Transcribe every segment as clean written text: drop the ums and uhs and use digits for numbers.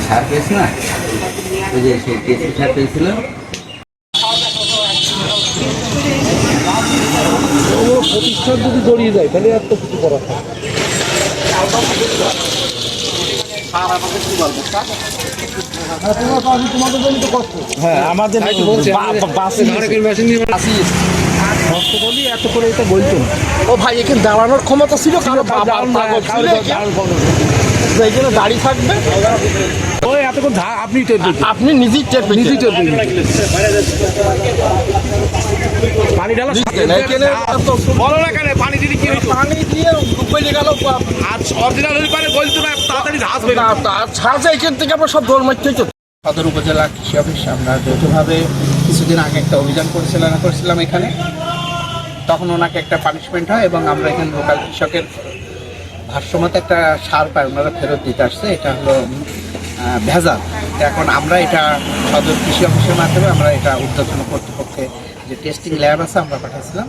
সার পেয়েছি না, ওই যে সেই কেসি সার পেয়েছিল। প্রতিষ্ঠান যদি জড়িয়ে যায় তাহলে এত কিছু করা থাকে। হ্যাঁ আমাদের এত করে এটা বলতো না। ও ভাই এখানে দাঁড়ানোর ক্ষমতা ছিল, এখানে দাঁড়িয়ে থাকবে। ওই এতক্ষণ আপনি আপনি নিজেই পানি ঢালা বলো না কেন, পানি দিদি কি পানি দিয়ে ডুবে গেল। আর অরিজিনাল হলে পারে বলতো না তাড়াতাড়ি ঝাঁজ এখান থেকে আমরা সব দৌড় মারতে হতো। সদর উপজেলা কৃষি অফিস আমরা যৌথভাবে কিছুদিন আগে একটা অভিযান পরিচালনা করেছিলাম এখানে। তখন ওনাকে একটা পানিশমেন্ট হয় এবং আমরা এখানে লোকাল কৃষকের ভারসাম্যতে একটা সার পায়, ওনারা ফেরত দিতে আসছে। এটা হলো ভেজাল। এখন আমরা এটা সদর কৃষি অফিসের মাধ্যমে আমরা এটা ঊর্ধ্বতন কর্তৃপক্ষে যে টেস্টিং ল্যাব আছে আমরা পাঠাচ্ছিলাম,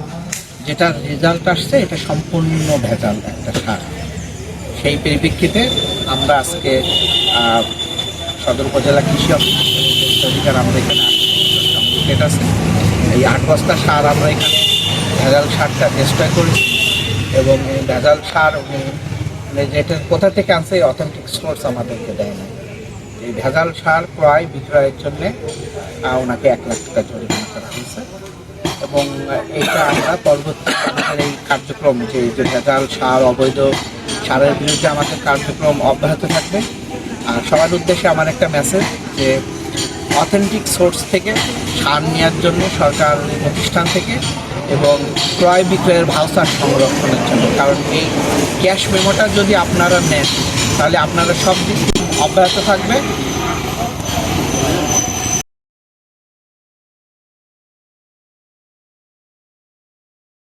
যেটার রেজাল্ট আসছে এটা সম্পূর্ণ ভেজাল একটা সার। সেই পরিপ্রেক্ষিতে আমরা আজকে সদর উপজেলা কৃষি অফিসার আমরা এখানে কমপ্লিট আছে। এই 8 বস্তা সার আমরা এখানে ভেজাল সারটা চেষ্টা করেছি এবং এই ভেজাল সার যেটা কোথা থেকে আনছে এই অথেন্টিক সোর্স আমাদেরকে দেয় না। এই ভেজাল সার ক্রয় বিক্রয়ের জন্যে ওনাকে 1 লাখ টাকা জরিমানা করা হয়েছে এবং এইটা আমরা পরবর্তী আমাদের এই কার্যক্রম যে ভেজাল সার অবৈধ সারের বিরুদ্ধে আমাদের কার্যক্রম অব্যাহত থাকবে। আর সবার উদ্দেশ্যে আমার একটা মেসেজ যে অথেন্টিক সোর্স থেকে সার নেওয়ার জন্য সরকার প্রতিষ্ঠান থেকে এবং ক্রয় বিক্রয়ের ভাউচার সংরক্ষণের জন্য, কারণ এই ক্যাশ মেমোটা যদি আপনারা নেন তাহলে আপনারা সব দিক অব্যাহত থাকবে